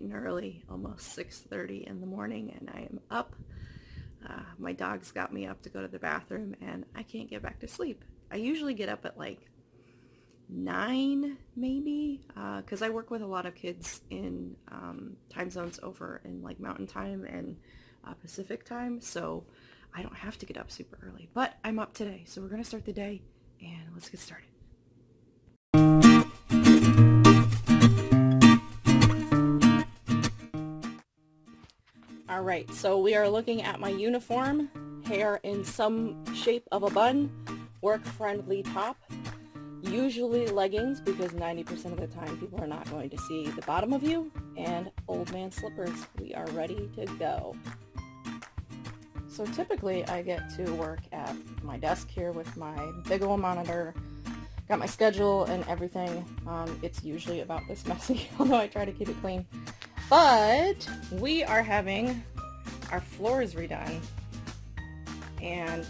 bright and early, almost 6:30 in the morning, and I am up. My dog's got me up to go to the bathroom, and I can't get back to sleep. I usually get up at like 9 maybe, because I work with a lot of kids in time zones over in like Mountain Time and Pacific Time, so I don't have to get up super early. But I'm up today, so we're going to start the day, and let's get started. Alright, so we are looking at my uniform, hair in some shape of a bun, work-friendly top, usually leggings because 90% of the time people are not going to see the bottom of you, and old man slippers. We are ready to go. So typically I get to work at my desk here with my big old monitor, got my schedule and everything. It's usually about this messy, although I try to keep it clean. But we are having our floors redone, and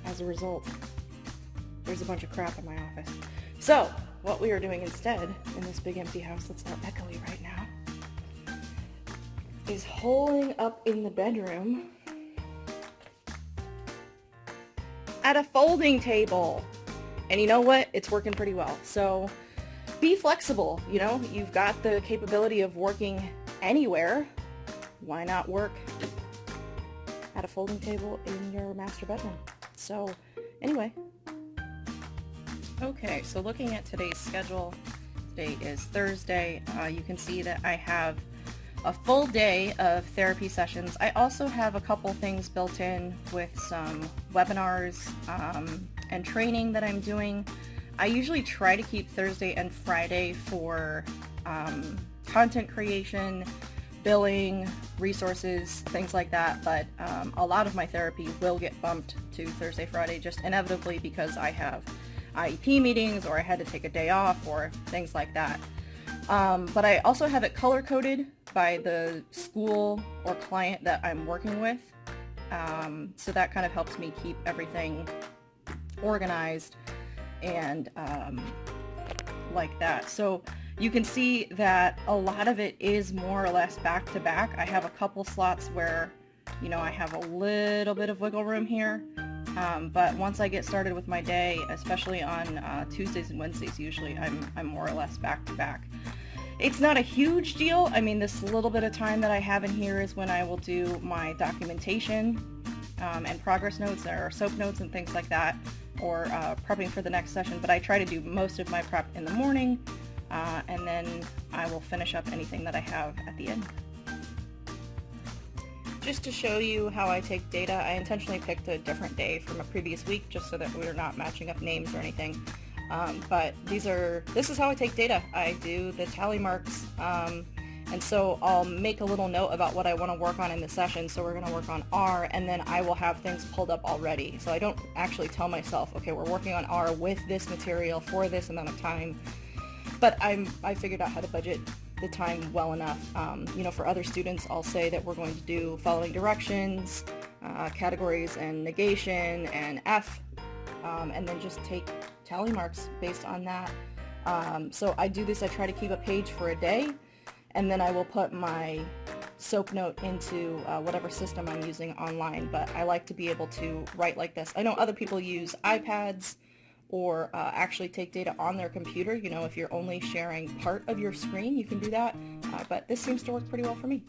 as a result, there's a bunch of crap in my office. So what we are doing instead in this big empty house that's not echoey right now is holing up in the bedroom at a folding table. And you know what? It's working pretty well. So be flexible, you know, you've got the capability of working anywhere. Why not work at a folding table in your master bedroom? So anyway. Okay, so looking at today's schedule, today is Thursday. You can see that I have a full day of therapy sessions. I also have a couple things built in with some webinars and training that I'm doing. I usually try to keep Thursday and Friday for content creation, billing, resources, things like that, but a lot of my therapy will get bumped to Thursday, Friday, just inevitably because I have IEP meetings or I had to take a day off or things like that. But I also have it color-coded by the school or client that I'm working with, so that kind of helps me keep everything organized and like that. So you can see that a lot of it is more or less back to back. I have a couple slots where, you know, I have a little bit of wiggle room here, but once I get started with my day, especially on Tuesdays and Wednesdays, usually I'm more or less back to back. It's not a huge deal. I mean, this little bit of time that I have in here is when I will do my documentation and progress notes or SOAP notes and things like that, or prepping for the next session, but I try to do most of my prep in the morning, and then I will finish up anything that I have at the end. Just to show you how I take data, I intentionally picked a different day from a previous week just so that we're not matching up names or anything. But this is how I take data. I do the tally marks, and so I'll make a little note about what I want to work on in the session. So we're going to work on R, and then I will have things pulled up already. So I don't actually tell myself, okay, we're working on R with this material for this amount of time. But I figured out how to budget the time well enough. You know, for other students, I'll say that we're going to do following directions, categories and negation and F, and then just take tally marks based on that. So I do this, I try to keep a page for a day, and then I will put my SOAP note into whatever system I'm using online, but I like to be able to write like this. I know other people use iPads or actually take data on their computer. You know, if you're only sharing part of your screen, you can do that, but this seems to work pretty well for me.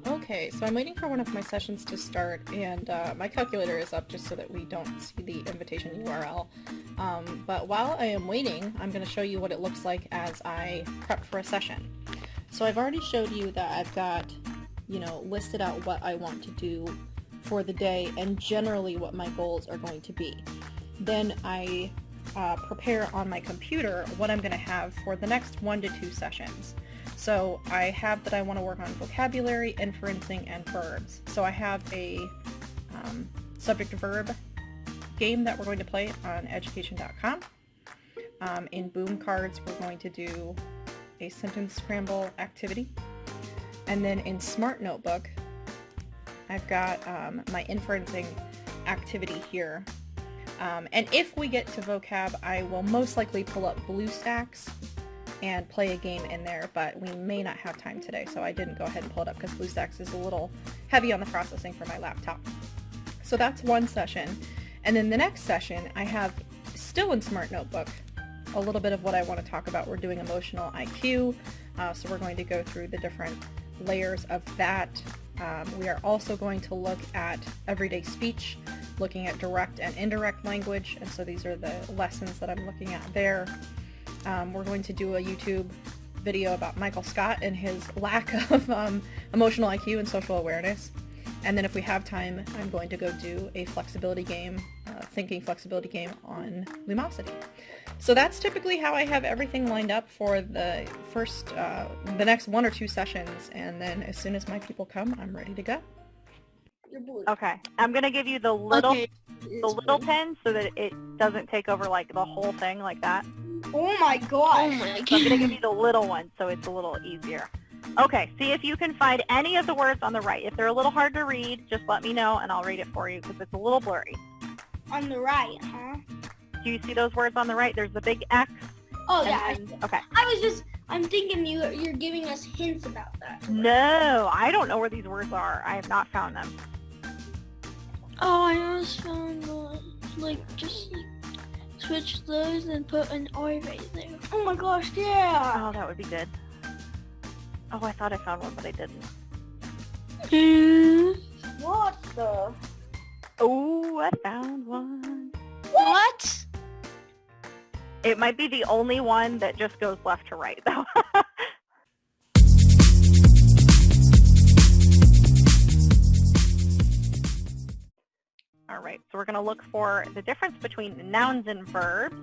Okay, so I'm waiting for one of my sessions to start, and my calculator is up just so that we don't see the invitation URL. But while I am waiting, I'm going to show you what it looks like as I prep for a session. So I've already showed you that I've got, you know, listed out what I want to do for the day and generally what my goals are going to be. Then I prepare on my computer what I'm going to have for the next 1 to 2 sessions. So I have that I want to work on vocabulary, inferencing, and verbs. So I have a subject-verb game that we're going to play on education.com. In Boom Cards, we're going to do a sentence scramble activity. And then in Smart Notebook, I've got my inferencing activity here. And if we get to vocab, I will most likely pull up BlueStacks and play a game in there, but we may not have time today, so I didn't go ahead and pull it up because BlueStacks is a little heavy on the processing for my laptop. So that's one session. And then the next session, I have still in Smart Notebook a little bit of what I want to talk about. We're doing emotional IQ, so we're going to go through the different layers of that. We are also going to look at everyday speech, looking at direct and indirect language, and so these are the lessons that I'm looking at there. We're going to do a YouTube video about Michael Scott and his lack of emotional IQ and social awareness. And then if we have time, I'm going to go do a flexibility game, thinking flexibility game on Lumosity. So that's typically how I have everything lined up for the next 1 or 2 sessions. And then as soon as my people come, I'm ready to go. Okay, I'm gonna give you the little pen so that it doesn't take over like the whole thing like that. Oh my god. So I'm gonna give you the little one so it's a little easier. Okay, see if you can find any of the words on the right. If they're a little hard to read, just let me know and I'll read it for you because it's a little blurry. On the right, huh? Do you see those words on the right? There's the big X. Oh yeah. Okay. I'm thinking you're giving us hints about that. No, I don't know where these words are. I have not found them. Oh, I just found just switch those and put an R right there. Oh my gosh, yeah. Oh, that would be good. Oh, I thought I found one, but I didn't. What the? Oh, I found one. What? It might be the only one that just goes left to right, though. All right, so we're going to look for the difference between nouns and verbs.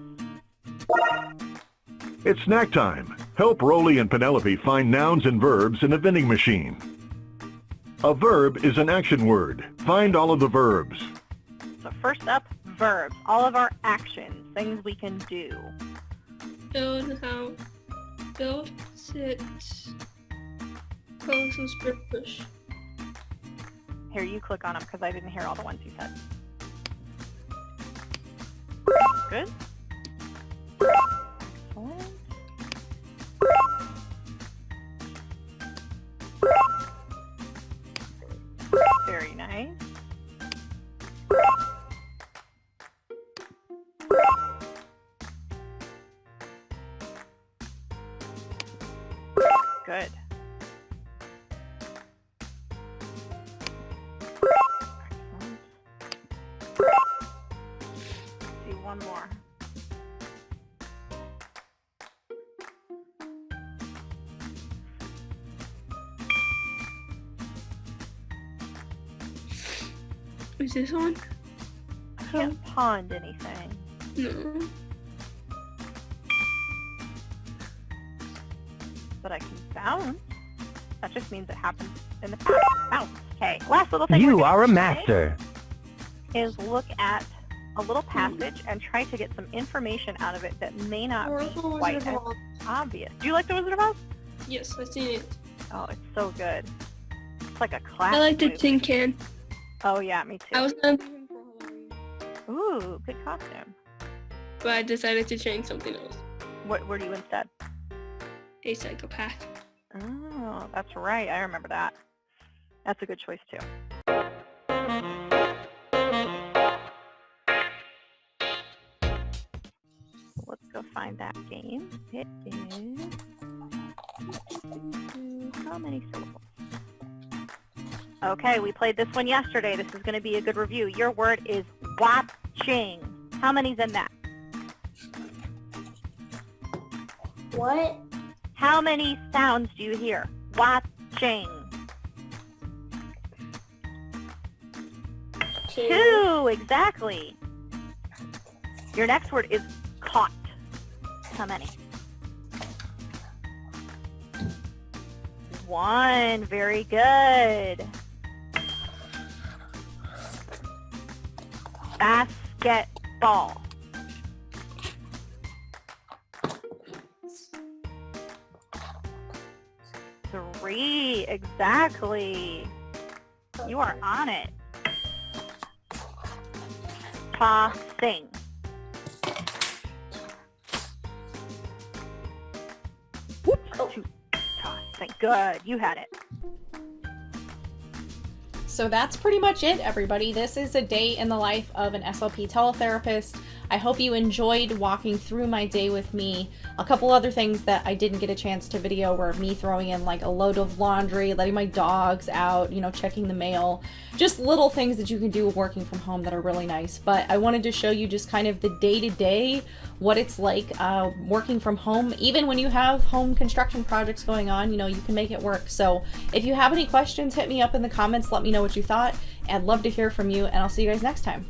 It's snack time. Help Rolly and Penelope find nouns and verbs in a vending machine. A verb is an action word. Find all of the verbs. So first up, verbs. All of our actions, things we can do. Build house. Build, sit, close, and spread, push. Here, you click on them because I didn't hear all the ones you said. Good. Excellent. Very nice. Good. Excellent. Let's see one more. Is this on? I can't pond anything. No. But I can bounce. That just means it happened in the past. Bounce. Okay, last little thing You are a master. is look at a little passage and try to get some information out of it that may not be quite as obvious. Do you like The Wizard of Oz? Yes, I've seen it. Oh, it's so good. It's like a classic I like the movie. tin can. Oh yeah, me too. I was gonna be him for Halloween, Ooh, good costume. but I decided to change something else. What were you instead? A psychopath. Oh, that's right. I remember that. That's a good choice too. Let's go find that game. It is... How many syllables? Okay, we played this one yesterday. This is going to be a good review. Your word is watching. How many's in that? What? How many sounds do you hear? Watching. 2, exactly. Your next word is caught. How many? 1, very good. Basketball. 3, exactly. You are on it. Tossing. Good. You had it. So that's pretty much it, everybody. This is a day in the life of an SLP teletherapist. I hope you enjoyed walking through my day with me. A couple other things that I didn't get a chance to video were me throwing in like a load of laundry, letting my dogs out, you know, checking the mail. Just little things that you can do working from home that are really nice. But I wanted to show you just kind of the day-to-day, what it's like working from home. Even when you have home construction projects going on, you know, you can make it work. So if you have any questions, hit me up in the comments. Let me know what you thought. I'd love to hear from you, and I'll see you guys next time.